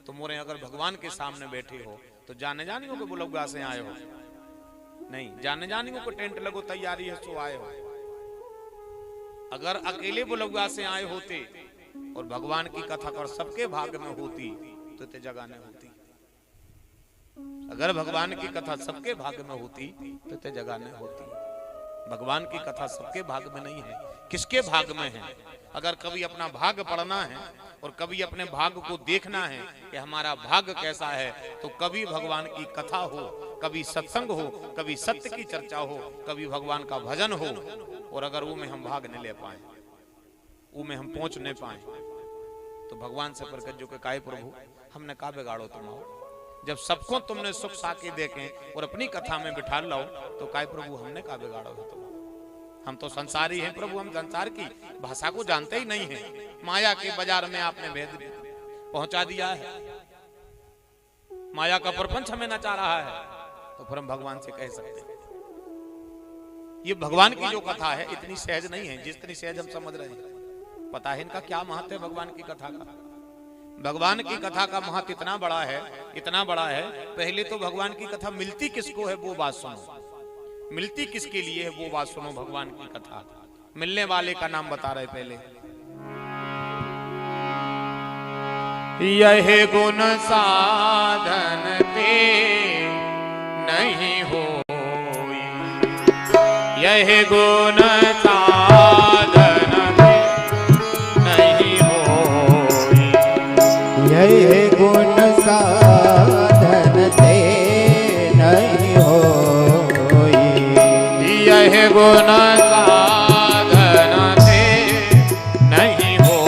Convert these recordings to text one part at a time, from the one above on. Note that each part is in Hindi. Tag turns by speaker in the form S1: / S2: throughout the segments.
S1: तुम मोरे अगर भगवान के सामने बैठे हो तो जाने जानी हो कि बुलौगा से आए हो, नहीं जाने जानी हो कि टेंट लगो तैयारी है सो आए हो। अगर अकेले बुलौगा से आए होते और भगवान की कथा कर सबके भाग में होती तो इतने जगह नहीं होती। अगर भगवान की कथा सबके भाग में होती तो इतने जगह नहीं होती। भगवान की कथा सबके भाग में नहीं है, किसके भाग में है? अगर कभी अपना भाग पढ़ना है और कभी अपने भाग को देखना है कि हमारा भाग कैसा है, तो कभी भगवान की कथा हो, कभी सत्संग हो, कभी सत्य की चर्चा हो, कभी भगवान का भजन हो, और अगर वो में हम भाग नहीं ले पाए, वो में हम पहुंच नहीं पाए, तो भगवान से प्रकट जो के काय प्रभु हमने का बिगाड़ो तुम आओ। जब सबको तुमने सुख साके देखें और अपनी कथा में बिठा लाओ तो काय प्रभु हमने का बिगाड़ो है तुम। हम तो संसारी हैं प्रभु, हम संसार की भाषा को जानते ही नहीं हैं। माया के बाजार में आपने भेद पहुंचा दिया है, माया का प्रपंच हमें नचा रहा है, तो फिर हम भगवान से कह सकते हैं। ये भगवान की जो कथा है इतनी सहज नहीं है जितनी सहज हम समझ रहे हैं। पता है इनका क्या महत्व है भगवान की कथा का? भगवान की कथा का महत्व इतना बड़ा है, इतना बड़ा है। पहले तो भगवान की कथा मिलती किसको है वो बात सुनो, मिलती किसके लिए है वो बात सुनो। भगवान की कथा मिलने वाले का नाम बता रहे पहले। यह गुण साधन ते नहीं हो, यह गुण साधन नहीं हो,
S2: यह गुण साधन ते नहीं हो,
S1: यह गुण साधन ते नहीं हो,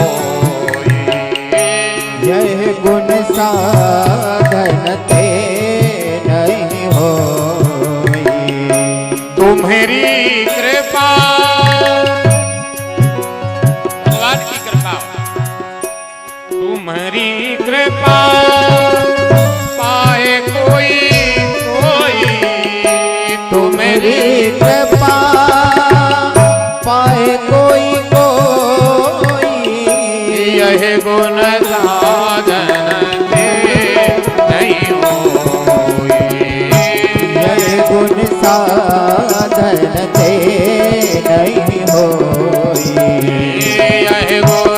S2: यह गुण साधन ते नहीं हो,
S1: तुम्हारी कृपा, भगवान की कृपा, तुम्हारी कृपा पाए कोई कोई, तुम्हारी
S2: कृपा पाए कोई कोई,
S1: यह गुण साधन ते नहीं हो,
S2: यह गुण साधन ते नहीं हो,
S1: यह गुण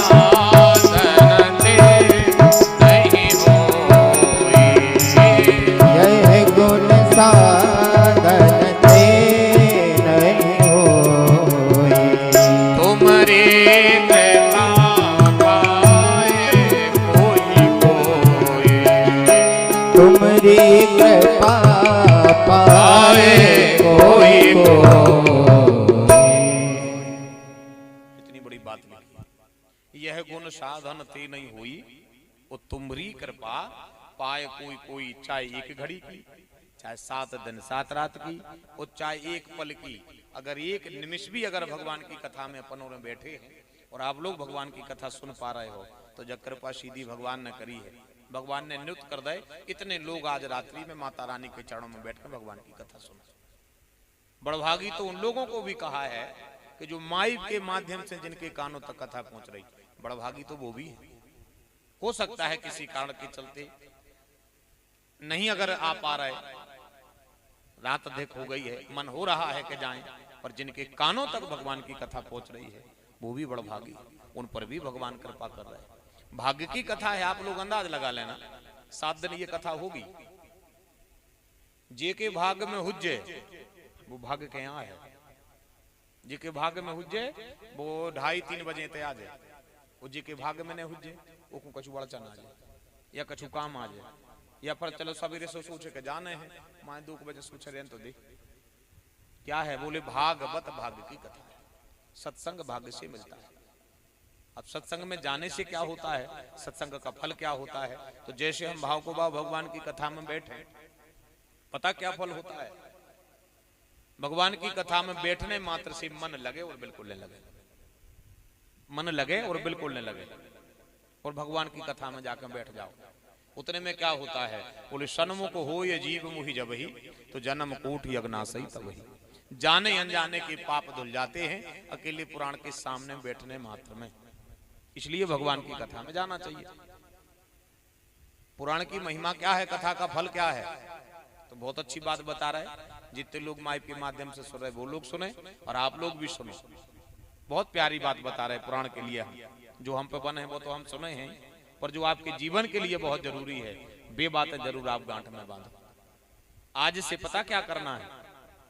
S1: साधन ते नहीं हो,
S2: यह गुण साधन ते नहीं हो,
S1: तुम्हारी कृपा पाए कोई कोई,
S2: तुम्हारी कृपा पाए कोई कोई।
S1: इतनी बड़ी बात लिखी, यह गुण साधन ते नहीं हुई, वो तुम्हारी कृपा पाए कोई कोई, चाहे एक घड़ी की, चाहे 7 दिन 7 रात की, और चाहे एक पल की। अगर एक निमिष भी अगर भगवान की कथा में अपनों में बैठे हैं और आप लोग भगवान की कथा सुन पा रहे हो तो जब कृपा सीधी भगवान ने करी है, भगवान ने नृत्य कर दे। इतने लोग आज रात्रि में माता रानी के चरणों में बैठकर भगवान की कथा सुना। बड़भागी तो उन लोगों को भी कहा है कि जो माइक के माध्यम से जिनके कानों तक कथा पहुंच रही, बड़भागी तो वो भी है। हो सकता है किसी कारण के चलते नहीं अगर आ पा रहे, रात अधिक हो गई है, मन हो रहा है कि जाएं, पर जिनके कानों तक भगवान की कथा पहुंच रही है वो भी बड़भागी, उन पर भी भगवान कृपा कर रहे हैं। भाग्य की कथा है, आप लोग अंदाज लगा लेना 7 दिन ये कथा होगी। जे के भाग में हुज्जे वो भाग्य के यहाँ है, जे के भाग में हुज्जे वो 2:30-3 बजे ते आ जाए, वो जे के भाग में नहीं हुज्जे वो को कछु बड़ा चना आ जाए या कछु काम आ जाए, या पर चलो सवेरे से सोचे के जाने हैं, माए 2 बजे सोचे रहे तो देख क्या है। बोले भागवत भाग्य की कथा है, सत्संग भाग्य से मिलता है। अब सत्संग में जाने से क्या होता है, सत्संग का फल क्या होता है? तो जैसे हम भाव को भाव भगवान की कथा में बैठे, पता क्या फल होता है? भगवान की कथा में बैठने मात्र से मन लगे और बिल्कुल नहीं लगे, मन लगे और बिल्कुल नहीं लगे, और भगवान की कथा में जाकर बैठ जाओ, उतने में क्या होता है? बोले सन्मुख हो ये जीव मुहि जब ही, तो जन्म कोटि अग्नासई तब ही। जाने अनजाने के पाप धुल जाते हैं अकेले पुराण के सामने बैठने मात्र में। इसलिए भगवान की कथा में जाना चाहिए। पुराण की महिमा क्या है, कथा का फल क्या है, तो बहुत अच्छी बात बता रहे हैं। जितने लोग माइक के माध्यम से सुन रहे वो लोग सुने और आप लोग भी सुनो। बहुत प्यारी बात बता रहे पुराण के लिए। हम जो हम पे बने हैं वो तो हम सुने हैं, पर जो आपके जीवन के लिए बहुत जरूरी है वे बातें जरूर आप गांठ में बांधो। आज से पता क्या करना है,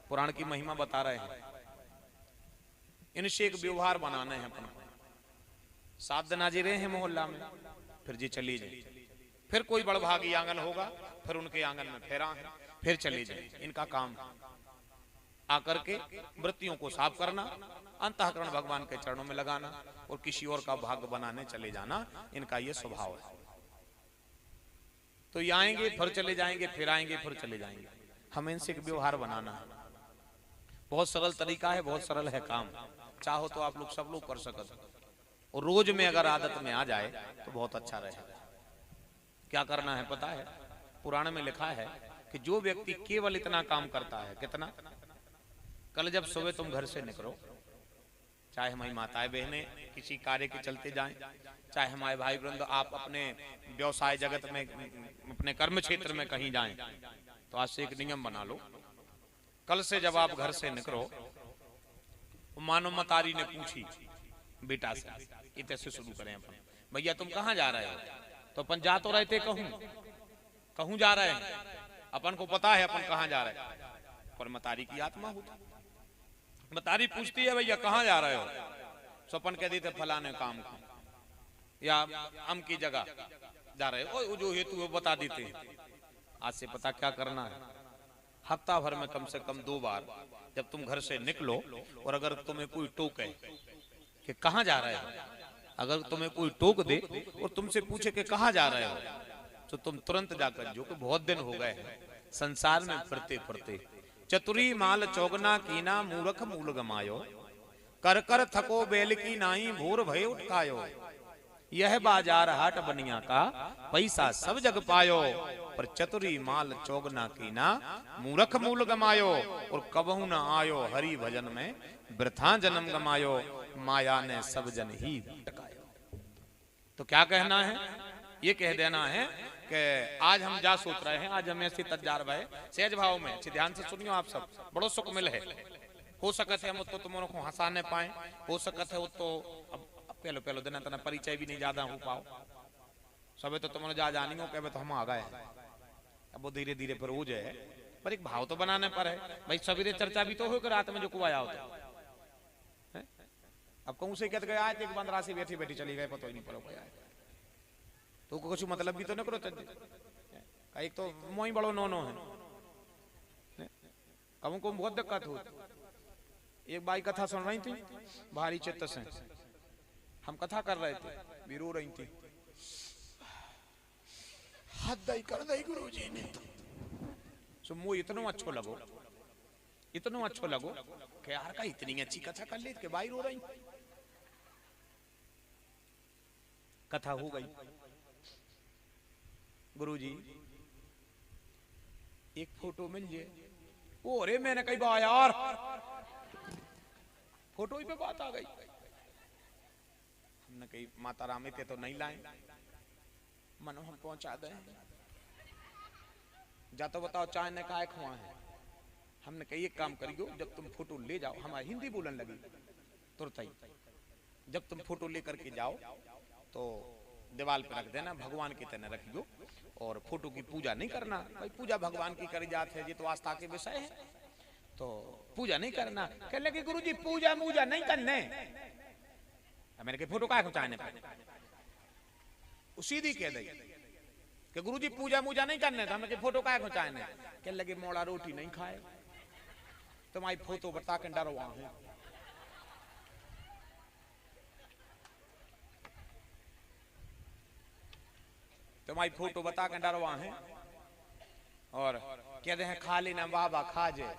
S1: पुराण की महिमा बता रहे हैं। इनसे एक व्यवहार बनाने हैं अपन को। 7 दिन आज रहे हैं मोहल्ला में, फिर जी चली जाए, फिर कोई बड़भागी आंगन होगा, फिर उनके आंगन में फेरा है, फिर चले जाए। इनका काम आकर के वृत्तियों को साफ करना, अंतःकरण भगवान के चरणों में लगाना और किसी और का भाग्य बनाने चले जाना। इनका ये स्वभाव है। तो ये आएंगे फिर चले जाएंगे, फिर आएंगे फिर चले जाएंगे। हमें इनसे एक व्यवहार बनाना है। बहुत सरल तरीका है, बहुत सरल है काम। चाहो तो आप लोग सब लोग कर सकते, और रोज में अगर आदत में आ जाए तो बहुत अच्छा रहेगा। क्या करना है पता है, पुराण में लिखा है कि जो व्यक्ति केवल इतना काम करता है, कितना, कल जब सुबह तुम घर से निकलो, चाहे हमारी माताएं बहनें किसी कार्य के चलते जाएं, चाहे हमारे भाई वृंद आप अपने व्यवसाय जगत में, अपने कर्म क्षेत्र में कहीं जाएं, तो आज से एक नियम बना लो। कल से जब आप घर से निकलो, मानो मतारी ने पूछी बेटा से, इतने से शुरू करें अपन, भैया तुम कहाँ जा रहे हो? तो अपन जा तो रहे थे कहूं जा रहे हैं, अपन को पता है अपन कहाँ जा रहे हैं, पर मतारी की आत्मा होती। मतारी पूछती है भैया कहाँ जा रहे हो? तो अपन कह देते फलाने काम को, या हम की जगह जा रहे हो, जो हेतु वो बता देते हैं। आज से पता क्या करना है, हफ्ता भर में कम से कम 2 बार जब तुम घर से निकलो, और अगर तुम्हें कोई टोके कि कहाँ जा रहे हो, अगर तुम्हें कोई टोक दे और तुमसे पूछे कि कहाँ जा रहे हो, तो तुम तुरंत जाकर, जो कि बहुत दिन हो गए हैं संसार में फिरते फिरते, चतुरी माल चौगना कीना मूर्ख मूल गमायो, कर कर थको बेल की नाई भोर भय उठकायो, यह बाजार हाट बनिया का पैसा सब जग पायो, पर चतुरी माल चौगना कीना मूर्ख मूल गमायो, और कबहू न आयो हरि भजन में वृथा जन्म गमायो, माया ने सब जन ही टकायो। तो क्या कहना है, ये कह देना है कि आज हम जा सोच रहे हैं, आज हमें ऐसी तजार भाई सहज भाव में, अच्छे ध्यान से सुनियो आप सब, बड़ो सुख मिल है। हो सकते हम तो तुम को हंसाने पाए, हो सकते हो तो अब पहले दिन तना परिचय भी नहीं ज्यादा हो पाओ, सब तो तुमने जा जानी हो कहे तो हम आ गए, अब वो धीरे धीरे फिर हो जाए, पर एक भाव तो बनाने पर है भाई। सवेरे चर्चा भी तो हो, रात में जो को आया होता है। अब कहूँ से कहते गए एक बंद राशि बैठी बैठी चली गए, पता ही नहीं पड़ो गया, तो कुछ मतलब भी तो न करो। एक तो मोही बड़ो नो है, अब उनको बहुत दिक्कत हो। एक बाई कथा सुन रही थी भारी चित्त से, हम कथा कर रहे थे, भी रो रही थी, हद कर दई गुरु जी ने। सो मुझे इतना अच्छो लगो कि यार का इतनी अच्छी कथा कर ली कि भाई रो रही। कथा हो गई, गुरु जी एक फोटो मिल जाए। ओ अरे मैंने कही बा यार, फोटो ही पे बात आ गई। हमने कही माता रामी के तो नहीं लाए, मनो हम पहुंचा दे, जा तो बताओ चाय ने काय खुआ है। हमने कही एक काम करियो, जब तुम फोटो ले जाओ, हमारी हिंदी बोलने लगी तुरंत ही, जब तुम फोटो लेकर के जाओ तो दीवार पे रख देना, भगवान की तरह रखियो, और फोटो की पूजा नहीं करना। भाई पूजा भगवान की करी जात है, ये तो आस्था के विषय है, तो पूजा नहीं करना। कह लगे गुरु जी पूजा मूजा नहीं करने। मैंने कहा फोटो काय खुचाने पर, सीधी कह दी कि गुरु जी पूजा मूजा नहीं करने, तो हमने फोटो काय खुचाने। कह लगे मोड़ा रोटी नहीं खाए, तुम्हारी फोटो बता के डरवा है। तुम्हारी फोटो बता के डरवा है, और कहते हैं खा लेना बाबा खा जाए।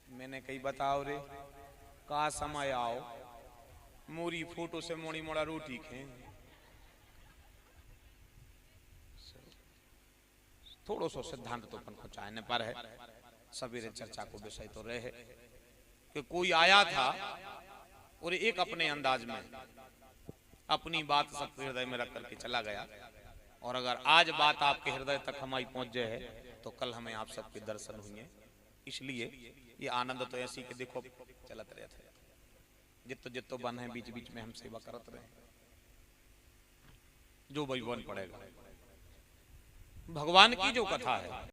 S1: मैंने कही बताओ रे का समय आओ, मोरी फोटो से मोड़ी मोड़ा रोटी खे। थोड़ो सो सिद्धांत तो अपन को चाहने पर है, सवेरे चर्चा को विषय तो रहे कि कोई आया था और एक अपने अंदाज में अपनी बात सबके हृदय में रख करके चला गया। और अगर आज बात आपके हृदय तक हमारी पहुंच जाए तो कल हमें आप सबके दर्शन हुए। इसलिए ये आनंद तो ऐसी कि देखो चलत रहे थे, जितो जितो बन है बीच बीच में हम सेवा करत रहे, जो वही बन पड़ेगा। भगवान की जो कथा है